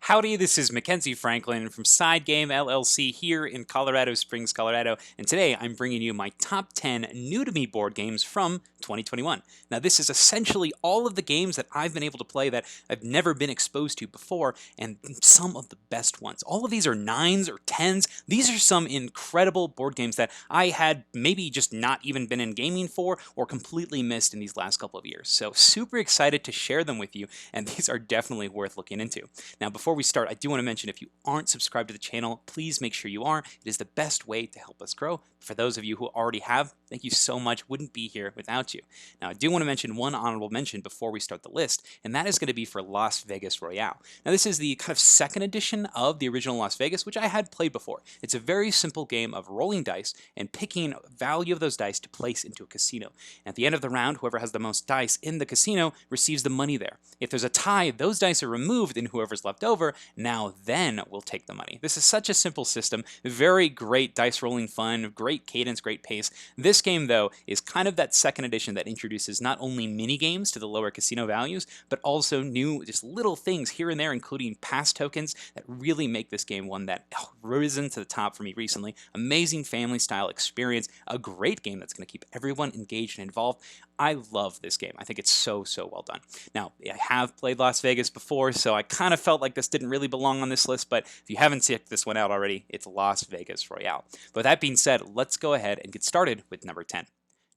Howdy, this is Mackenzie Franklin from SideGame LLC here in Colorado Springs, Colorado, and today I'm bringing you my top 10 new-to-me board games from 2021. Now, this is essentially all of the games that I've been able to play that I've never been exposed to before, and some of the best ones. All of these are 9s or 10s. These are some incredible board games that I had maybe just not even been in gaming for or completely missed in these last couple of years. So super excited to share them with you, and these are definitely worth looking into. Now, before we start, I do want to mention if you aren't subscribed to the channel, please make sure you are. It is the best way to help us grow. For those of you who already have, thank you so much. Wouldn't be here without you. Now, I do want to mention one honorable mention before we start the list, and that is going to be for Las Vegas Royale. Now, this is the kind of second edition of the original Las Vegas, which I had played before. It's a very simple game of rolling dice and picking value of those dice to place into a casino. And at the end of the round, whoever has the most dice in the casino receives the money there. If there's a tie, those dice are removed, and whoever's left over now then we'll take the money. This is such a simple system, very great dice rolling fun, great cadence, great pace. This game, though, is kind of that second edition that introduces not only mini games to the lower casino values, but also new just little things here and there, including pass tokens that really make this game one that risen to the top for me recently. Amazing family style experience, a great game that's going to keep everyone engaged and involved. I love this game. I think it's so well done. Now, I have played Las Vegas before, so I kind of felt like this didn't really belong on this list, but if you haven't checked this one out already, it's Las Vegas Royale. But with that being said, let's go ahead and get started with number 10.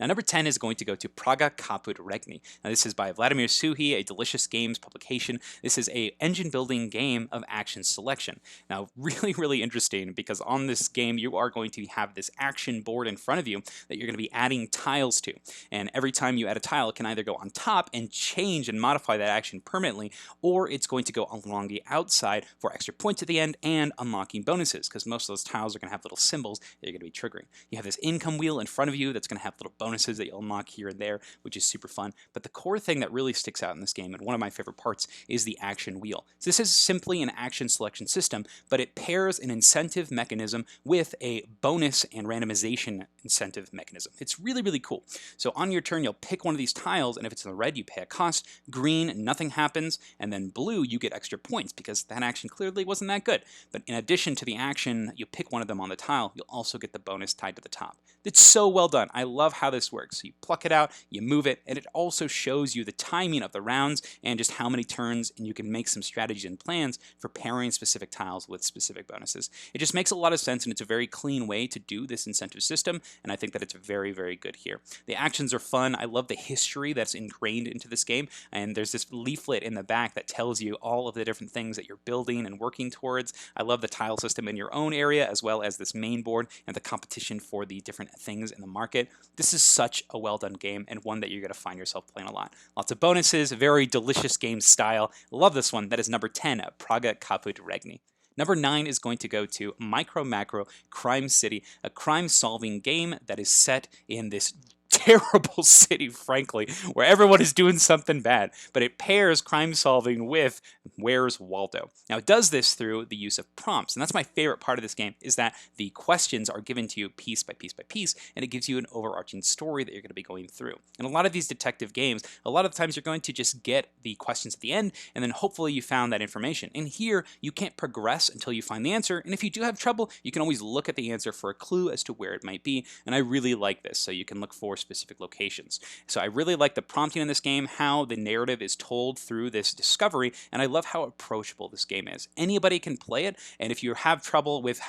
Now, number 10 is going to go to Praga Caput Regni. Now, this is by Vladimir Suhi, a Delicious Games publication. This is a engine-building game of action selection. Now, really interesting because on this game, you are going to have this action board in front of you that you're going to be adding tiles to. And every time you add a tile, it can either go on top and change and modify that action permanently, or it's going to go along the outside for extra points at the end and unlocking bonuses, because most of those tiles are going to have little symbols that you're going to be triggering. You have this income wheel in front of you that's going to have little bonuses that you'll unlock here and there, which is super fun. But the core thing that really sticks out in this game, and one of my favorite parts, is the action wheel. So this is simply an action selection system, but it pairs an incentive mechanism with a bonus and randomization incentive mechanism. It's really cool. So on your turn, you'll pick one of these tiles, and if it's in the red, you pay a cost. Green, nothing happens, and then blue, you get extra points because that action clearly wasn't that good. But in addition to the action, you pick one of them on the tile, you'll also get the bonus tied to the top. It's so well done. I love how this works. So you pluck it out, you move it, and it also shows you the timing of the rounds and just how many turns, and you can make some strategies and plans for pairing specific tiles with specific bonuses. It just makes a lot of sense, and it's a very clean way to do this incentive system, and I think that it's very good here. The actions are fun. I love the history that's ingrained into this game, and there's this leaflet in the back that tells you all of the different things that you're building and working towards. I love the tile system in your own area, as well as this main board and the competition for the different things in the market. This is such a well-done game, and one that you're going to find yourself playing a lot. Lots of bonuses, very delicious game style. Love this one. That is number 10, Praga Caput Regni. Number 9 is going to go to Micro Macro Crime City, a crime-solving game that is set in this terrible city, frankly, where everyone is doing something bad, but it pairs crime solving with Where's Waldo. Now, it does this through the use of prompts, and that's my favorite part of this game, is that the questions are given to you piece by piece, and it gives you an overarching story that you're going to be going through. And a lot of these detective games, a lot of times you're going to just get the questions at the end, and then hopefully you found that information. And here, you can't progress until you find the answer, and if you do have trouble, you can always look at the answer for a clue as to where it might be, and I really like this, so you can look for specific locations. So I really like the prompting in this game, how the narrative is told through this discovery, and I love how approachable this game is. Anybody can play it, and if you have trouble with,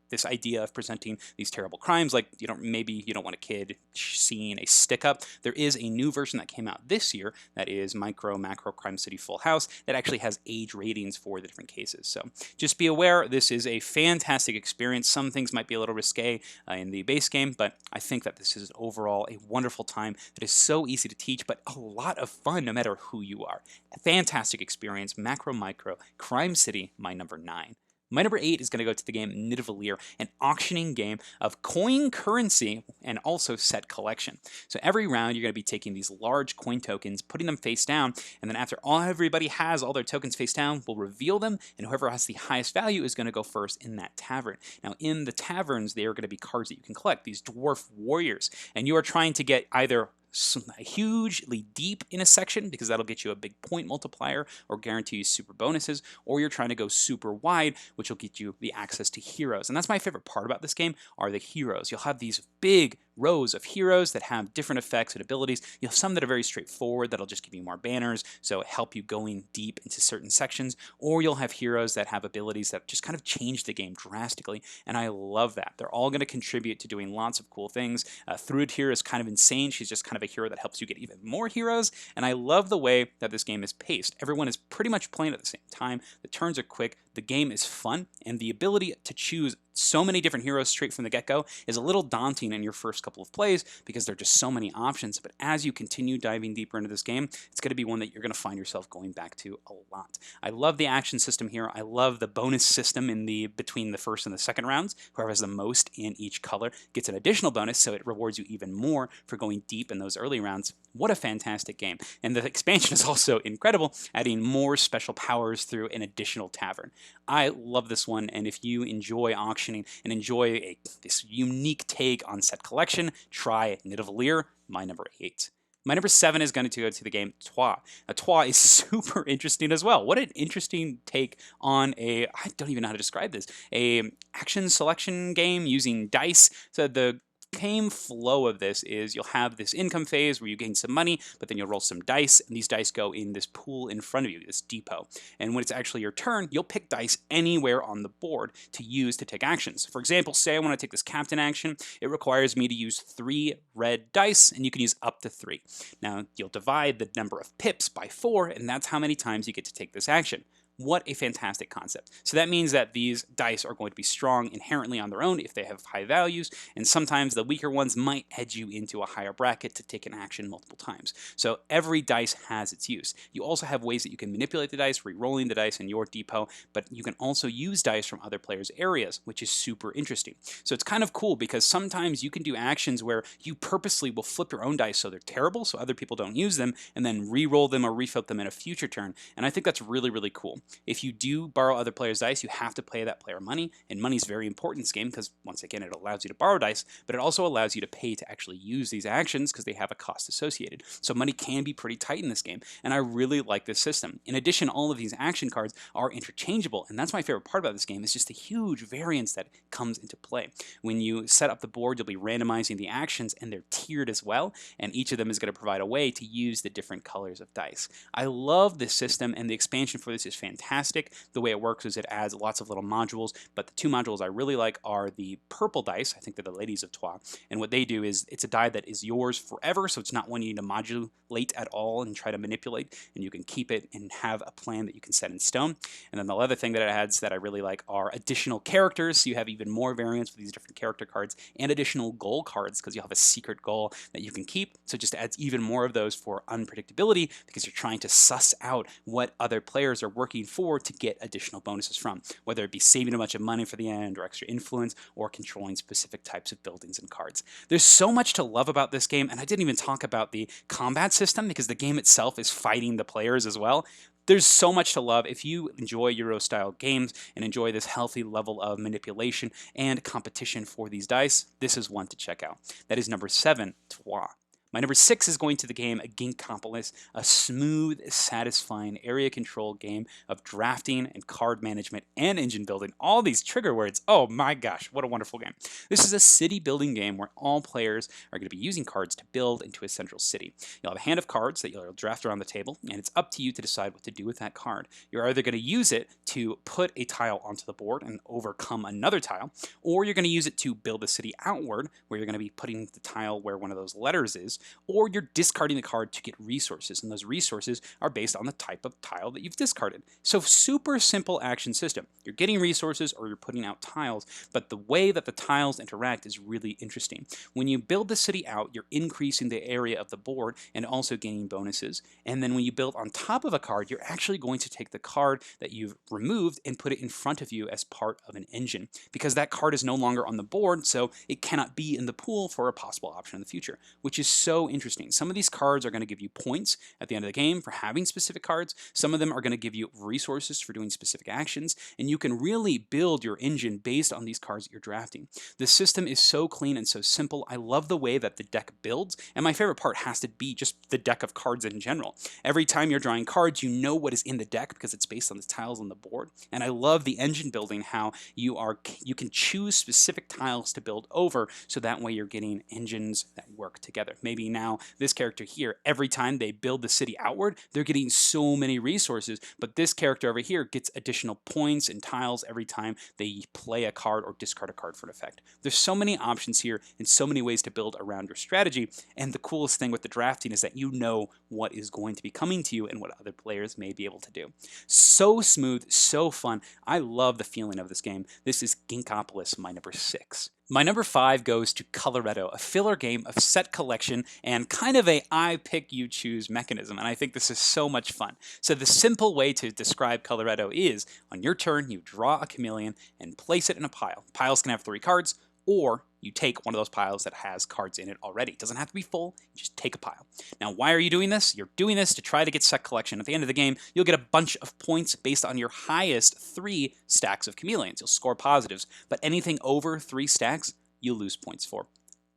this idea of presenting these terrible crimes, like maybe you don't want a kid seeing a stick-up, there is a new version that came out this year that is Micro Macro Crime City Full House that actually has age ratings for the different cases. So just be aware, this is a fantastic experience. Some things might be a little risque in the base game, but I think that this is overall a wonderful time that is so easy to teach, but a lot of fun no matter who you are. A fantastic experience. Macro Micro Crime City, my number 9. My number 8 is going to go to the game Nidavellir, an auctioning game of coin currency and also set collection. So every round you're going to be taking these large coin tokens, putting them face down, and then after everybody has all their tokens face down, we'll reveal them, and whoever has the highest value is going to go first in that tavern. Now in the taverns, there are going to be cards that you can collect, these dwarf warriors, and you are trying to get either hugely deep in a section because that'll get you a big point multiplier or guarantee you super bonuses, or you're trying to go super wide, which will get you the access to heroes. And that's my favorite part about this game are the heroes. You'll have these big rows of heroes that have different effects and abilities. You'll have some that are very straightforward that'll just give you more banners, so help you going deep into certain sections, or you'll have heroes that have abilities that just kind of change the game drastically, and I love that. They're all going to contribute to doing lots of cool things. Through here is kind of insane. She's just kind of a hero that helps you get even more heroes, and I love the way that this game is paced. Everyone is pretty much playing at the same time. The turns are quick, the game is fun, and the ability to choose so many different heroes straight from the get-go is a little daunting in your first couple of plays because there are just so many options. But as you continue diving deeper into this game, it's going to be one that you're going to find yourself going back to a lot. I love the action system here. I love the bonus system in the between the first and the second rounds. Whoever has the most in each color gets an additional bonus, so it rewards you even more for going deep in those early rounds. What a fantastic game. And the expansion is also incredible, adding more special powers through an additional tavern. I love this one, and if you enjoy auctioning and enjoy this unique take on set collection, try Nidavellir, my number 8. My number 7 is going to go to the game Trois. Now, Trois is super interesting as well. What an interesting take on I don't even know how to describe this, a action selection game using dice. So the game flow of this is you'll have this income phase where you gain some money, but then you'll roll some dice, and these dice go in this pool in front of you, this depot. And when it's actually your turn, you'll pick dice anywhere on the board to use to take actions. For example, say I want to take this captain action. It requires me to use 3 red dice, and you can use up to 3. Now, you'll divide the number of pips by 4, and that's how many times you get to take this action. What a fantastic concept. So that means that these dice are going to be strong inherently on their own if they have high values, and sometimes the weaker ones might edge you into a higher bracket to take an action multiple times. So every dice has its use. You also have ways that you can manipulate the dice, re-rolling the dice in your depot, but you can also use dice from other players' areas, which is super interesting. So it's kind of cool because sometimes you can do actions where you purposely will flip your own dice so they're terrible so other people don't use them, and then re-roll them or reflip them in a future turn, and I think that's really, really cool. If you do borrow other players' dice, you have to pay that player money, and money is very important in this game because, once again, it allows you to borrow dice, but it also allows you to pay to actually use these actions because they have a cost associated. So money can be pretty tight in this game, and I really like this system. In addition, all of these action cards are interchangeable, and that's my favorite part about this game is just the huge variance that comes into play. When you set up the board, you'll be randomizing the actions, and they're tiered as well, and each of them is going to provide a way to use the different colors of dice. I love this system, and the expansion for this is fantastic. The way it works is it adds lots of little modules, but the 2 modules I really like are the purple dice. I think they're the ladies of Trois, and what they do is it's a die that is yours forever, so it's not one you need to modulate at all and try to manipulate, and you can keep it and have a plan that you can set in stone. And then the other thing that it adds that I really like are additional characters, so you have even more variance with these different character cards, and additional goal cards because you'll have a secret goal that you can keep, so it just adds even more of those for unpredictability because you're trying to suss out what other players are working for to get additional bonuses from, whether it be saving a bunch of money for the end or extra influence or controlling specific types of buildings and cards. There's so much to love about this game, and I didn't even talk about the combat system because the game itself is fighting the players as well. There's so much to love. If you enjoy Euro-style games and enjoy this healthy level of manipulation and competition for these dice, this is one to check out. That is number 7, Trois. My number 6 is going to the game Ginkgopolis, a smooth, satisfying area control game of drafting and card management and engine building. All these trigger words. Oh my gosh, what a wonderful game. This is a city building game where all players are going to be using cards to build into a central city. You'll have a hand of cards that you'll draft around the table, and it's up to you to decide what to do with that card. You're either going to use it to put a tile onto the board and overcome another tile, or you're going to use it to build the city outward, where you're going to be putting the tile where one of those letters is, or you're discarding the card to get resources, and those resources are based on the type of tile that you've discarded. So super simple action system. You're getting resources or you're putting out tiles, but the way that the tiles interact is really interesting. When you build the city out, you're increasing the area of the board and also gaining bonuses, and then when you build on top of a card, you're actually going to take the card that you've removed and put it in front of you as part of an engine, because that card is no longer on the board, so it cannot be in the pool for a possible option in the future, which is so so interesting. Some of these cards are going to give you points at the end of the game for having specific cards. Some of them are going to give you resources for doing specific actions, and you can really build your engine based on these cards that you're drafting. The system is so clean and so simple. I love the way that the deck builds, and my favorite part has to be just the deck of cards in general. Every time you're drawing cards, you know what is in the deck because it's based on the tiles on the board. And I love the engine building, how you can choose specific tiles to build over, so that way you're getting engines that work together. Maybe now this character here, every time they build the city outward, they're getting so many resources, but this character over here gets additional points and tiles every time they play a card or discard a card for an effect. There's so many options here and so many ways to build around your strategy, and the coolest thing with the drafting is that you know what is going to be coming to you and what other players may be able to do. So smooth, so fun. I love the feeling of this game. This is Ginkgopolis, my number 6. My number 5 goes to Coloretto, a filler game of set collection and kind of a I pick you choose mechanism, and I think this is so much fun. So the simple way to describe Coloretto is, on your turn you draw a chameleon and place it in a pile. Piles can have 3 cards, or you take one of those piles that has cards in it already. It doesn't have to be full, you just take a pile. Now, why are you doing this? You're doing this to try to get set collection. At the end of the game, you'll get a bunch of points based on your highest 3 stacks of chameleons. You'll score positives, but anything over 3 stacks, you'll lose points for.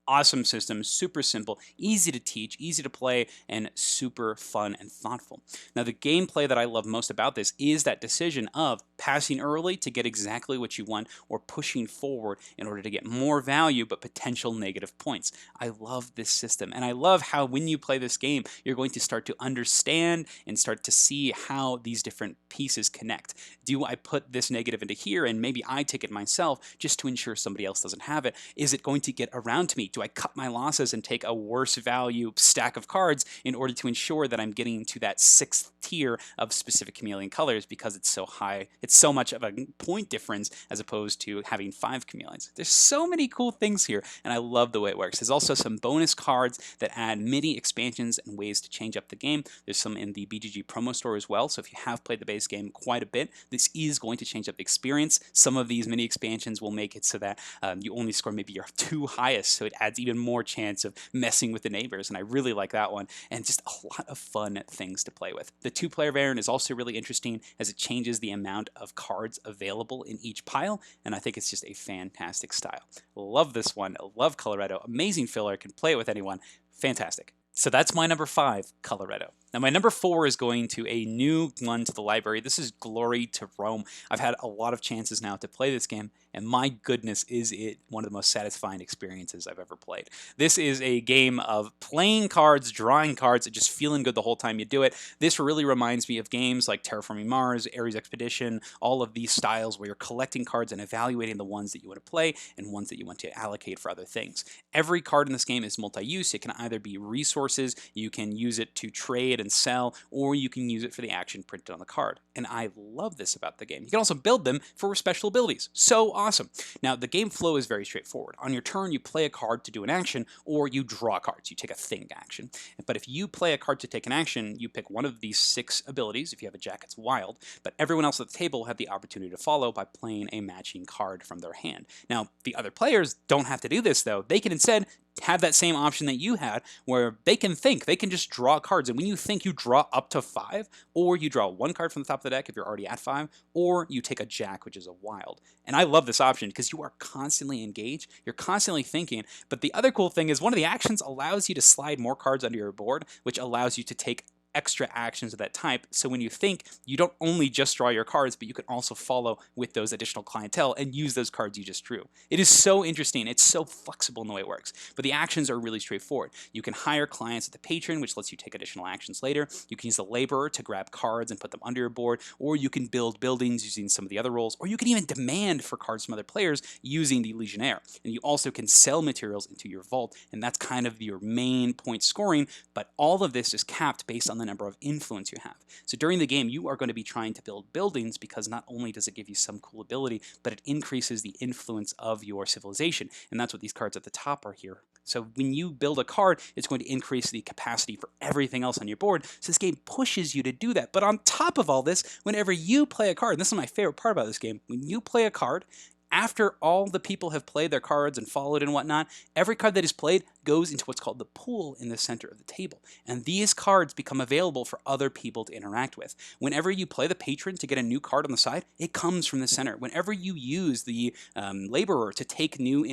Awesome system, super simple, easy to teach, easy to play, and super fun and thoughtful. Now, the gameplay that I love most about this is that decision of passing early to get exactly what you want, or pushing forward in order to get more value but potential negative points. I love this system, and I love how when you play this game, you're going to start to understand and start to see how these different pieces connect. Do I put this negative into here and maybe I take it myself just to ensure somebody else doesn't have it? Is it going to get around to me? Do I cut my losses and take a worse value stack of cards in order to ensure that I'm getting to that 6th tier of specific chameleon colors because it's so high? It's so much of a point difference as opposed to having 5 chameleons. There's so many cool things here, and I love the way it works. There's also some bonus cards that add mini expansions and ways to change up the game. There's some in the BGG promo store as well, so if you have played the base game quite a bit, this is going to change up the experience. Some of these mini expansions will make it so that you only score maybe your 2 highest, so it adds even more chance of messing with the neighbors, and I really like that one, and just a lot of fun things to play with. The 2-player variant is also really interesting as it changes the amount of cards available in each pile, and I think it's just a fantastic style. Love this one, love Coloretto, amazing filler, can play it with anyone, fantastic. So that's my number 5, Coloretto. Now my number 4 is going to a new one to the library. This is Glory to Rome. I've had a lot of chances now to play this game, and my goodness, is it one of the most satisfying experiences I've ever played. This is a game of playing cards, drawing cards, and just feeling good the whole time you do it. This really reminds me of games like Terraforming Mars, Ares Expedition, all of these styles where you're collecting cards and evaluating the ones that you want to play and ones that you want to allocate for other things. Every card in this game is multi-use. It can either be resources, you can use it to trade and sell, or you can use it for the action printed on the card. And I love this about the game. You can also build them for special abilities. So awesome. Now, the game flow is very straightforward. On your turn, you play a card to do an action, or you draw cards. You take a thing action. But if you play a card to take an action, you pick one of these 6 abilities. If you have a jack, it's wild. But everyone else at the table have the opportunity to follow by playing a matching card from their hand. Now, the other players don't have to do this, though. They can instead have that same option that you had, where they can think, they can just draw cards, and when you think, you draw up to 5, or you draw 1 card from the top of the deck if you're already at 5, or you take a jack, which is a wild. And I love this option because you are constantly engaged, you're constantly thinking, but the other cool thing is one of the actions allows you to slide more cards onto your board, which allows you to take extra actions of that type. So when you think, you don't only just draw your cards, but you can also follow with those additional clientele and use those cards you just drew. It is so interesting. It's so flexible in the way it works. But the actions are really straightforward. You can hire clients at the patron, which lets you take additional actions later. You can use the laborer to grab cards and put them under your board, or you can build buildings using some of the other roles, or you can even demand for cards from other players using the Legionnaire. And you also can sell materials into your vault, and that's kind of your main point scoring, but all of this is capped based on the number of influence you have. So during the game, you are going to be trying to build buildings because not only does it give you some cool ability, but it increases the influence of your civilization. And that's what these cards at the top are here. So when you build a card, it's going to increase the capacity for everything else on your board. So this game pushes you to do that. But on top of all this, whenever you play a card, and this is my favorite part about this game, when you play a card, after all the people have played their cards and followed and whatnot, every card that is played goes into what's called the pool in the center of the table. And these cards become available for other people to interact with. Whenever you play the patron to get a new card on the side, it comes from the center. Whenever you use the laborer to take new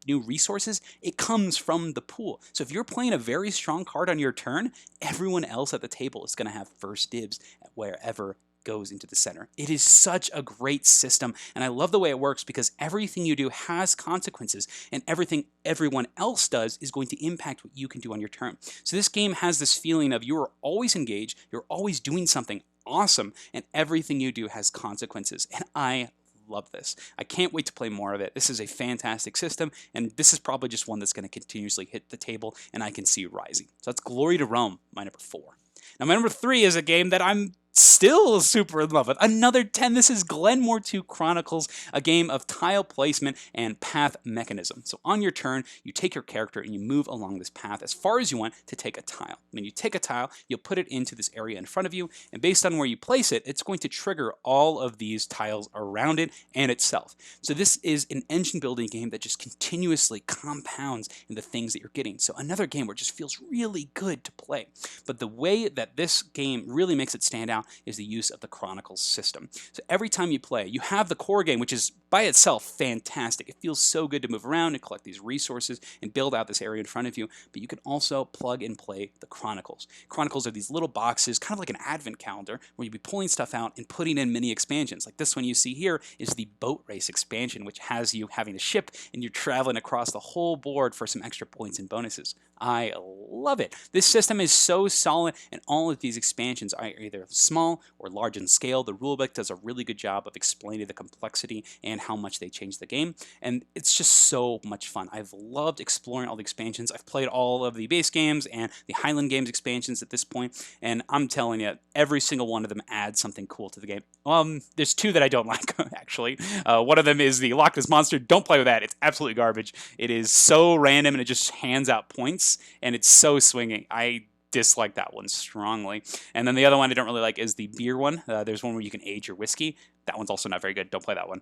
resources, it comes from the pool. So if you're playing a very strong card on your turn, everyone else at the table is going to have first dibs at wherever goes into the center. It is such a great system, and I love the way it works because everything you do has consequences, and everything everyone else does is going to impact what you can do on your turn. So this game has this feeling of you are always engaged, you're always doing something awesome, and everything you do has consequences, and I love this. I can't wait to play more of it. This is a fantastic system, and this is probably just one that's going to continuously hit the table, and I can see rising. So that's Glory to Rome, my number 4. Now my number 3 is a game that I'm still super in love with. Another 10. This is Glenmore 2 Chronicles, a game of tile placement and path mechanism. So on your turn, you take your character and you move along this path as far as you want to take a tile. When you take a tile, you'll put it into this area in front of you, and based on where you place it, it's going to trigger all of these tiles around it and itself. So this is an engine building game that just continuously compounds in the things that you're getting. So another game where it just feels really good to play. But the way that this game really makes it stand out is the use of the Chronicles system. So every time you play, you have the core game, which is by itself fantastic. It feels so good to move around and collect these resources and build out this area in front of you, but you can also plug and play the Chronicles. Chronicles are these little boxes, kind of like an advent calendar, where you'll be pulling stuff out and putting in mini expansions. Like this one you see here is the boat race expansion, which has you having a ship and you're traveling across the whole board for some extra points and bonuses. I love it. This system is so solid, and all of these expansions are either small or large in scale. The rulebook does a really good job of explaining the complexity and how much they change the game, and it's just so much fun. I've loved exploring all the expansions. I've played all of the base games and the Highland Games expansions at this point, and I'm telling you, every single one of them adds something cool to the game. There's 2 that I don't like, actually. One of them is the Loch Ness Monster. Don't play with that. It's absolutely garbage. It is so random, and it just hands out points, and it's so swinging. I dislike that one strongly. And then the other one I don't really like is the beer one. There's one where you can age your whiskey. That one's also not very good. Don't play that one.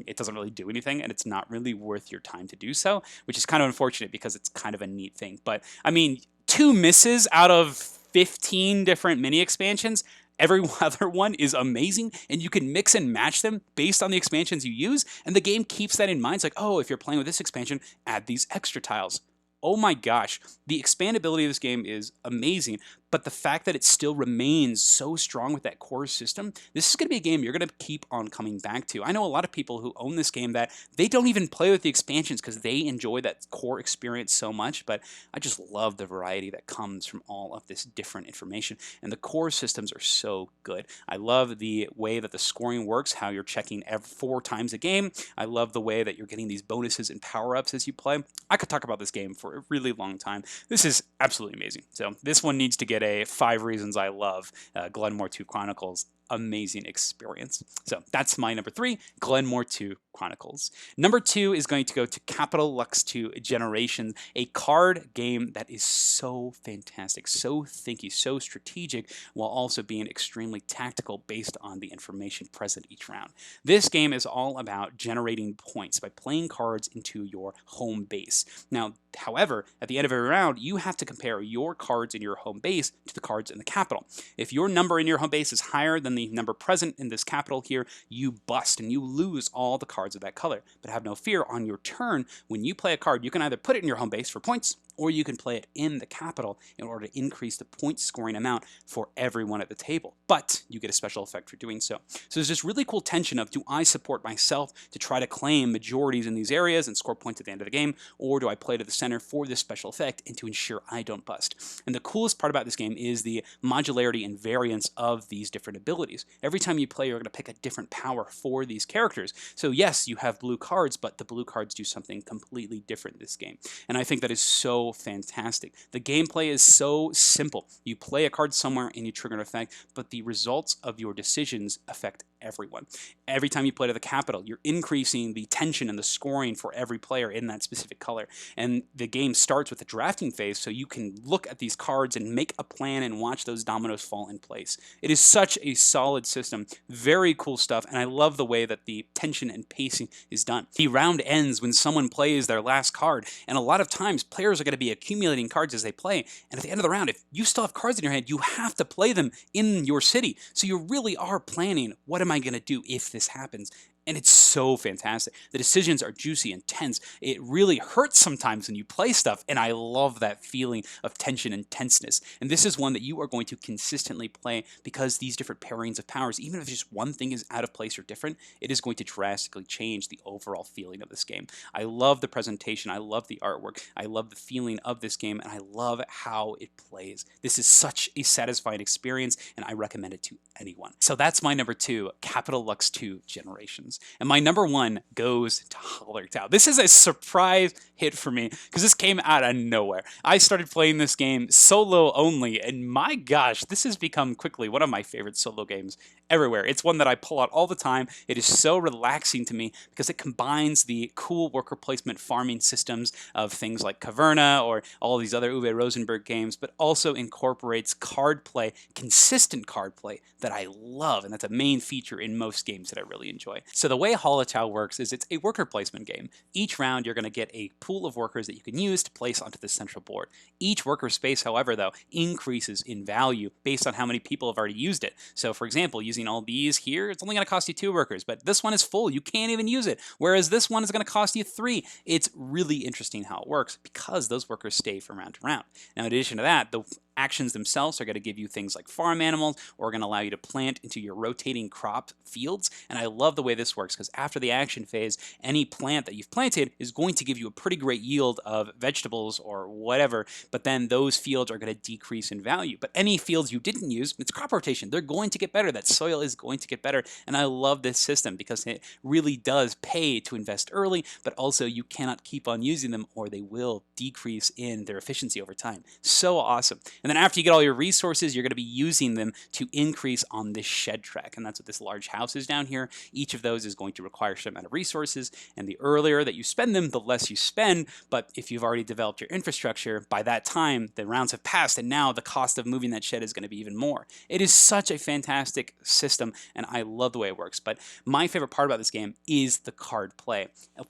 It doesn't really do anything, and it's not really worth your time to do so, which is kind of unfortunate because it's kind of a neat thing. But, I mean, 2 misses out of 15 different mini expansions. Every other one is amazing, and you can mix and match them based on the expansions you use, and the game keeps that in mind. It's like, oh, if you're playing with this expansion, add these extra tiles. Oh my gosh, the expandability of this game is amazing, but the fact that it still remains so strong with that core system, this is going to be a game you're going to keep on coming back to. I know a lot of people who own this game that they don't even play with the expansions because they enjoy that core experience so much, but I just love the variety that comes from all of this different information, and the core systems are so good. I love the way that the scoring works, how you're checking 4 times a game. I love the way that you're getting these bonuses and power-ups as you play. I could talk about this game for a really long time. This is absolutely amazing. So this one needs to get a 5 reasons I love Glenmore 2 Chronicles. Amazing experience. So that's my number 3, Glenmore 2 Chronicles. Number 2 is going to go to Capital Lux 2 Generations, a card game that is so fantastic, so thinky, so strategic, while also being extremely tactical based on the information present each round. This game is all about generating points by playing cards into your home base. Now, however, at the end of every round, you have to compare your cards in your home base to the cards in the capital. If your number in your home base is higher than the number present in this capital here, you bust and you lose all the cards of that color. But have no fear, on your turn, when you play a card, you can either put it in your home base for points, or you can play it in the capital in order to increase the point scoring amount for everyone at the table. But you get a special effect for doing so. So there's this really cool tension of, do I support myself to try to claim majorities in these areas and score points at the end of the game, or do I play to the center for this special effect and to ensure I don't bust? And the coolest part about this game is the modularity and variance of these different abilities. Every time you play, you're going to pick a different power for these characters. So yes, you have blue cards, but the blue cards do something completely different in this game. And I think that is so fantastic. The gameplay is so simple. You play a card somewhere and you trigger an effect, but the results of your decisions affect everyone. Every time you play to the capital, you're increasing the tension and the scoring for every player in that specific color. And the game starts with the drafting phase, so you can look at these cards and make a plan and watch those dominoes fall in place. It is such a solid system, very cool stuff, and I love the way that the tension and pacing is done. The round ends when someone plays their last card, and a lot of times players are going to be accumulating cards as they play, and at the end of the round, if you still have cards in your hand, you have to play them in your city. So you really are planning, what am I going to do if this happens? And it's so fantastic. The decisions are juicy and tense. It really hurts sometimes when you play stuff, and I love that feeling of tension and tenseness. And this is one that you are going to consistently play because these different pairings of powers, even if just one thing is out of place or different, it is going to drastically change the overall feeling of this game. I love the presentation. I love the artwork. I love the feeling of this game, and I love how it plays. This is such a satisfying experience, and I recommend it to anyone. So that's my number 2, Capital Lux 2 Generations. And my number 1 goes to Coloretto. This is a surprise hit for me because this came out of nowhere. I started playing this game solo only, and my gosh, this has become quickly one of my favorite solo games everywhere. It's one that I pull out all the time. It is so relaxing to me because it combines the cool worker placement farming systems of things like Caverna or all these other Uwe Rosenberg games, but also incorporates card play, consistent card play that I love, and that's a main feature in most games that I really enjoy. So the way Coloretto works is it's a worker placement game. Each round, you're going to get a pool of workers that you can use to place onto the central board. Each worker space, however, though, increases in value based on how many people have already used it. So for example, using all these here, it's only going to cost you 2 workers, but this one is full. You can't even use it. Whereas this one is going to cost you 3. It's really interesting how it works because those workers stay from round to round. Now, in addition to that, the actions themselves are going to give you things like farm animals or are going to allow you to plant into your rotating crop fields. And I love the way this works because after the action phase, any plant that you've planted is going to give you a pretty great yield of vegetables or whatever, but then those fields are going to decrease in value. But any fields you didn't use, it's crop rotation. They're going to get better. That soil is going to get better. And I love this system because it really does pay to invest early, but also you cannot keep on using them or they will decrease in their efficiency over time. So awesome. And then after you get all your resources, you're going to be using them to increase on this shed track. And that's what this large house is down here. Each of those is going to require a certain amount of resources. And the earlier that you spend them, the less you spend. But if you've already developed your infrastructure, by that time, the rounds have passed. And now the cost of moving that shed is going to be even more. It is such a fantastic system. And I love the way it works. But my favorite part about this game is the card play.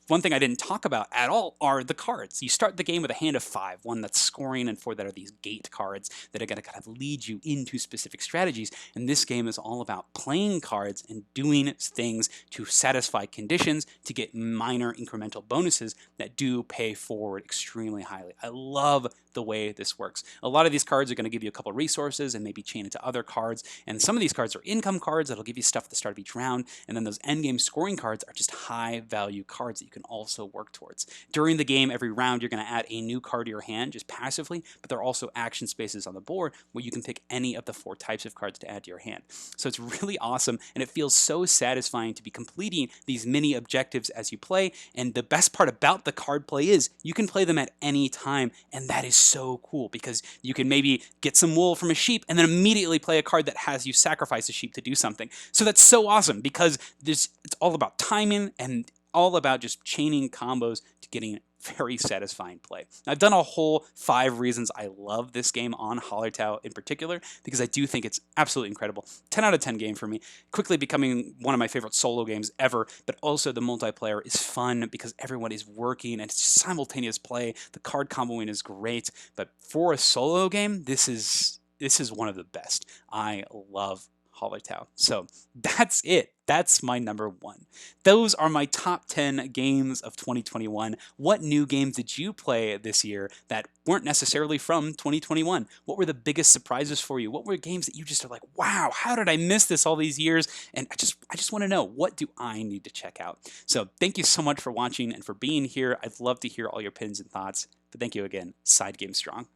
One thing I didn't talk about at all are the cards. You start the game with a hand of 5, one that's scoring and 4 that are these gate cards that are going to kind of lead you into specific strategies. And this game is all about playing cards and doing things to satisfy conditions to get minor incremental bonuses that do pay forward extremely highly. I love the way this works. A lot of these cards are going to give you a couple of resources and maybe chain into other cards. And some of these cards are income cards that'll give you stuff at the start of each round. And then those endgame scoring cards are just high value cards that you can also work towards. During the game, every round, you're going to add a new card to your hand just passively, but there are also action spaces on the board where you can pick any of the 4 types of cards to add to your hand. So it's really awesome, and it feels so satisfying to be completing these mini objectives as you play. And the best part about the card play is you can play them at any time, and that is so cool because you can maybe get some wool from a sheep and then immediately play a card that has you sacrifice a sheep to do something. So that's so awesome because it's all about timing and all about just chaining combos to getting very satisfying play. I've done a whole 5 reasons I love this game on Coloretto in particular because I do think it's absolutely incredible. 10 out of 10 game for me, quickly becoming one of my favorite solo games ever, but also the multiplayer is fun because everyone is working and it's simultaneous play. The card comboing is great, but for a solo game, this is one of the best. I love Coloretto. So that's it. That's my number 1. Those are my top 10 games of 2021. What new games did you play this year that weren't necessarily from 2021? What were the biggest surprises for you? What were games that you just are like, wow, how did I miss this all these years? And I just want to know, what do I need to check out? So thank you so much for watching and for being here. I'd love to hear all your opinions and thoughts. But thank you again. SideGame Strong.